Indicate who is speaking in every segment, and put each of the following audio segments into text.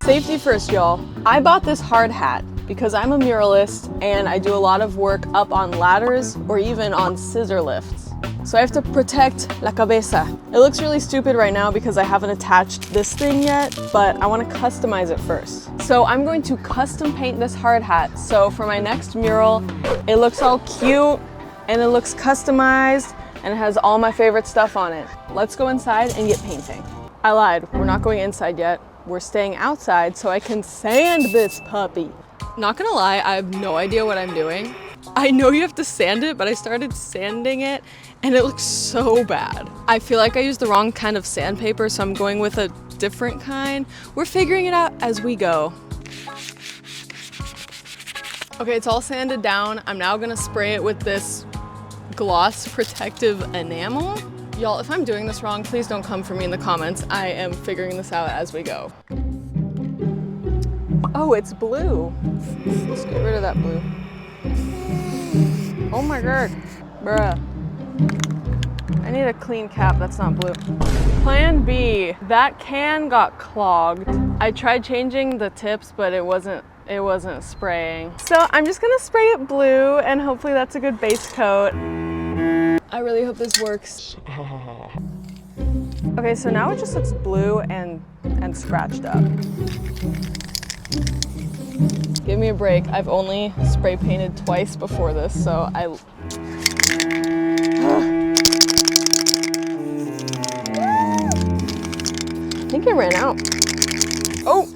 Speaker 1: Safety first, y'all. I bought this hard hat because I'm a muralist and I do a lot of work up on ladders or even on scissor lifts. So I have to protect la cabeza. It looks really stupid right now because I haven't attached this thing yet, but I want to customize it first. So I'm going to custom paint this hard hat. So for my next mural, it looks all cute and it looks customized and it has all my favorite stuff on it. Let's go inside and get painting. I lied, we're not going inside yet. We're staying outside so I can sand this puppy. Not gonna lie, I have no idea what I'm doing. I know you have to sand it, but I started sanding it and it looks so bad. I feel like I used the wrong kind of sandpaper, so I'm going with a different kind. We're figuring it out as we go. Okay, it's all sanded down. I'm now gonna spray it with this gloss protective enamel. Y'all, if I'm doing this wrong, please don't come for me in the comments. I am figuring this out as we go. Oh, it's blue. Let's get rid of that blue. Oh my god, bruh. I need a clean cap, that's not blue. Plan B, that can got clogged. I tried changing the tips, but it wasn't spraying. So I'm just gonna spray it blue and hopefully that's a good base coat. I really hope this works. Okay, so now it just looks blue and scratched up. Give me a break. I've only spray painted twice before this, so I think I ran out. Oh!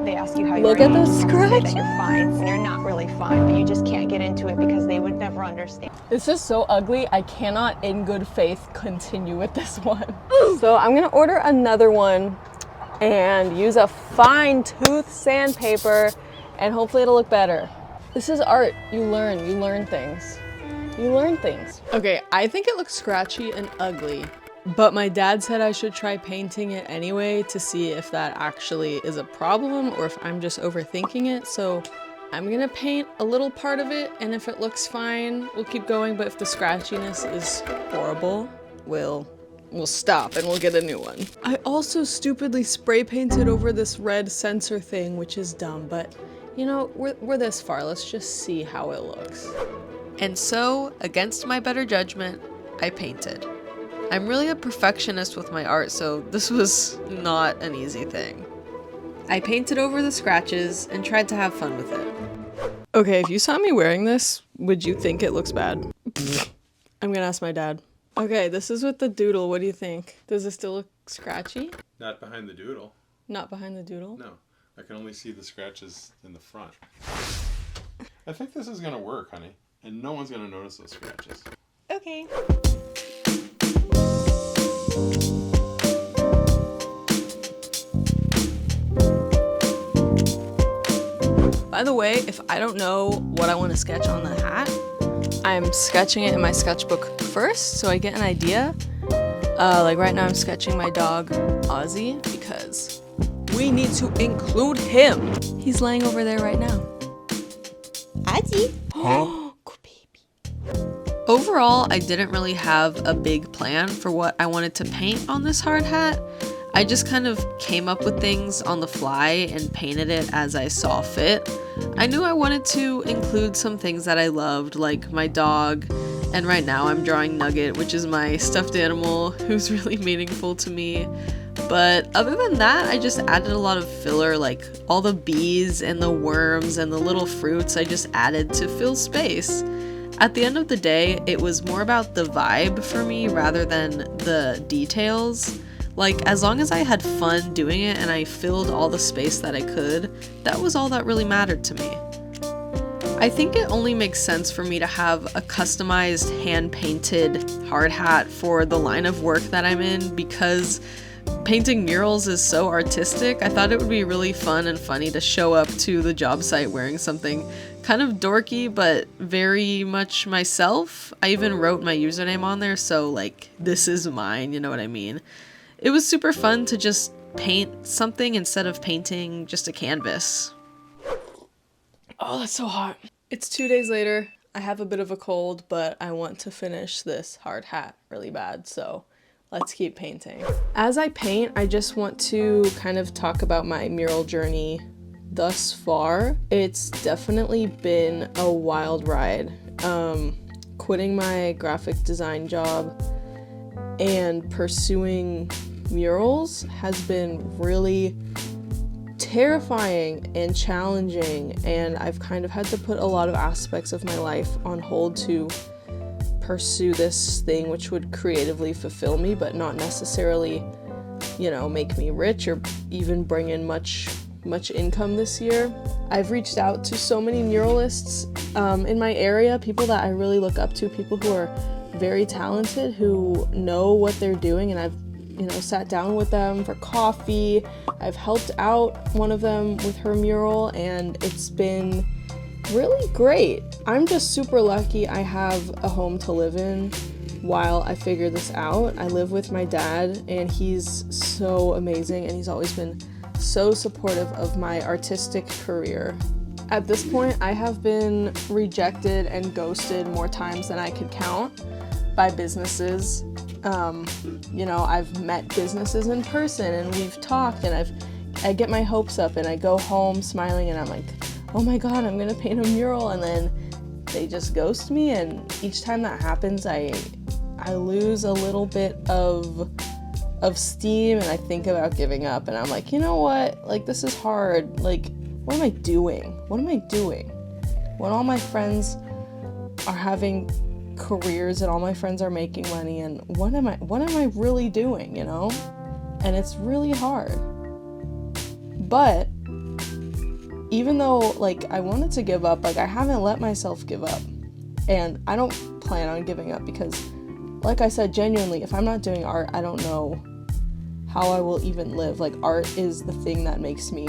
Speaker 2: They ask you how
Speaker 1: Look at the scratch.
Speaker 2: that you're fine when you're not really fine, but you just can't get into it because they would never understand.
Speaker 1: This is so ugly. I cannot in good faith continue with this one. So I'm gonna order another one and use a fine tooth sandpaper and hopefully it'll look better. This is art. You learn things. You learn things. Okay, I think it looks scratchy and ugly, but my dad said I should try painting it anyway to see if that actually is a problem or if I'm just overthinking it. So I'm gonna paint a little part of it, and if it looks fine, we'll keep going, but if the scratchiness is horrible, we'll stop and we'll get a new one. I also stupidly spray painted over this red sensor thing, which is dumb, but you know, we're this far. Let's just see how it looks. And so, against my better judgment, I painted. I'm really a perfectionist with my art, so this was not an easy thing. I painted over the scratches and tried to have fun with it. Okay, if you saw me wearing this, would you think it looks bad? I'm gonna ask my dad. Okay, this is with the doodle. What do you think? Does it still look scratchy?
Speaker 3: Not behind the doodle.
Speaker 1: Not behind the doodle?
Speaker 3: No, I can only see the scratches in the front. I think this is gonna work, honey, and no one's gonna notice those scratches.
Speaker 1: Okay. By the way, if I don't know what I want to sketch on the hat, I'm sketching it in my sketchbook first so I get an idea. Like right now I'm sketching my dog Ozzy because we need to include him. He's laying over there right now. Ozzy. Oh, good baby. Overall, I didn't really have a big plan for what I wanted to paint on this hard hat. I just kind of came up with things on the fly and painted it as I saw fit. I knew I wanted to include some things that I loved, like my dog, and right now I'm drawing Nugget, which is my stuffed animal who's really meaningful to me. But other than that, I just added a lot of filler, like all the bees and the worms and the little fruits I just added to fill space. At the end of the day, it was more about the vibe for me rather than the details. Like, as long as I had fun doing it and I filled all the space that I could, that was all that really mattered to me. I think it only makes sense for me to have a customized hand-painted hard hat for the line of work that I'm in because painting murals is so artistic. I thought it would be really fun and funny to show up to the job site wearing something kind of dorky but very much myself. I even wrote my username on there, so like, this is mine, you know what I mean? It was super fun to just paint something instead of painting just a canvas. Oh, that's so hot. It's 2 days later. I have a bit of a cold, but I want to finish this hard hat really bad, so let's keep painting. As I paint, I just want to kind of talk about my mural journey thus far. It's definitely been a wild ride. Quitting my graphic design job and pursuing murals has been really terrifying and challenging, and I've kind of had to put a lot of aspects of my life on hold to pursue this thing which would creatively fulfill me, but not necessarily, you know, make me rich or even bring in much income this year. I've reached out to so many muralists in my area, people that I really look up to, people who are very talented, who know what they're doing, and I've, you know, sat down with them for coffee. I've helped out one of them with her mural, and it's been really great. I'm just super lucky I have a home to live in while I figure this out. I live with my dad, and he's so amazing, and he's always been so supportive of my artistic career. At this point, I have been rejected and ghosted more times than I could count by businesses. You know, I've met businesses in person and we've talked, and I get my hopes up and I go home smiling and I'm like, oh my god, I'm gonna paint a mural, and then they just ghost me, and each time that happens I lose a little bit of steam and I think about giving up, and I'm like, you know what, like, this is hard, like, what am I doing when all my friends are having careers and all my friends are making money, and what am I really doing, you know? And it's really hard. But even though, like, I wanted to give up, like, I haven't let myself give up, and I don't plan on giving up, because like I said, genuinely, if I'm not doing art, I don't know how I will even live. Like, art is the thing that makes me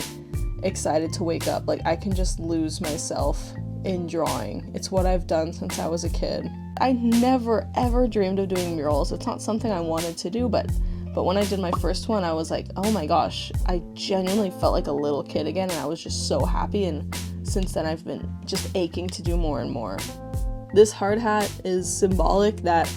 Speaker 1: excited to wake up. Like, I can just lose myself in drawing. It's what I've done since I was a kid. I never ever dreamed of doing murals. It's not something I wanted to do, but when I did my first one, I was like, oh my gosh, I genuinely felt like a little kid again, and I was just so happy, and since then I've been just aching to do more and more. This hard hat is symbolic that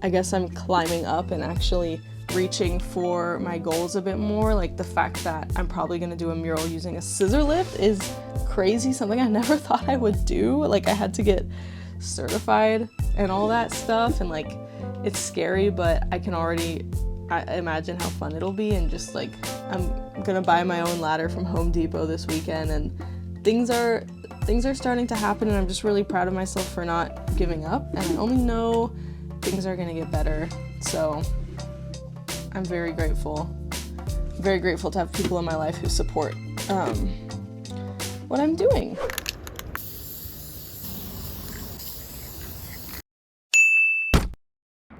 Speaker 1: I guess I'm climbing up and actually reaching for my goals a bit more. Like, the fact that I'm probably gonna do a mural using a scissor lift is crazy, something I never thought I would do. Like, I had to get certified and all that stuff, and like, it's scary, but I can already imagine how fun it'll be. And just like, I'm gonna buy my own ladder from Home Depot this weekend, and things are starting to happen, and I'm just really proud of myself for not giving up, and I only know things are gonna get better. So I'm very grateful to have people in my life who support what I'm doing.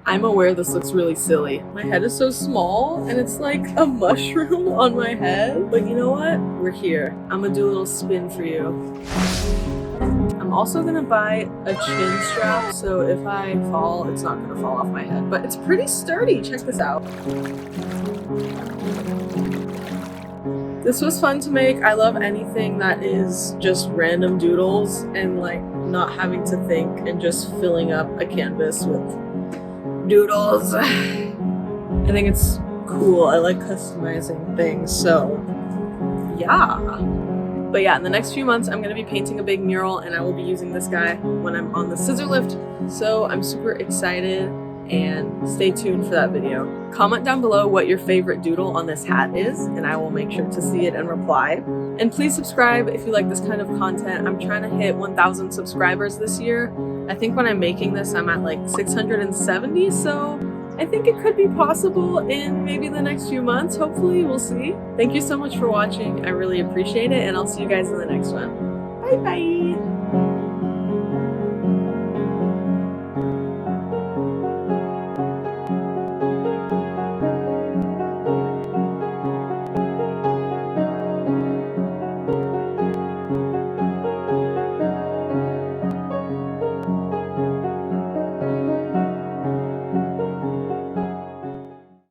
Speaker 1: I'm aware this looks really silly. My head is so small and it's like a mushroom on my head. But you know what? We're here. I'm gonna do a little spin for you. I'm also gonna buy a chin strap, so if I fall, it's not gonna fall off my head. But it's pretty sturdy. Check this out. This was fun to make. I love anything that is just random doodles and like not having to think and just filling up a canvas with doodles. I think it's cool. I like customizing things, so yeah. But yeah, in the next few months, I'm gonna be painting a big mural, and I will be using this guy when I'm on the scissor lift. So I'm super excited, and stay tuned for that video. Comment down below what your favorite doodle on this hat is, and I will make sure to see it and reply. And please subscribe if you like this kind of content. I'm trying to hit 1,000 subscribers this year. I think when I'm making this, I'm at like 670, so I think it could be possible in maybe the next few months. Hopefully, we'll see. Thank you so much for watching. I really appreciate it, and I'll see you guys in the next one. Bye bye!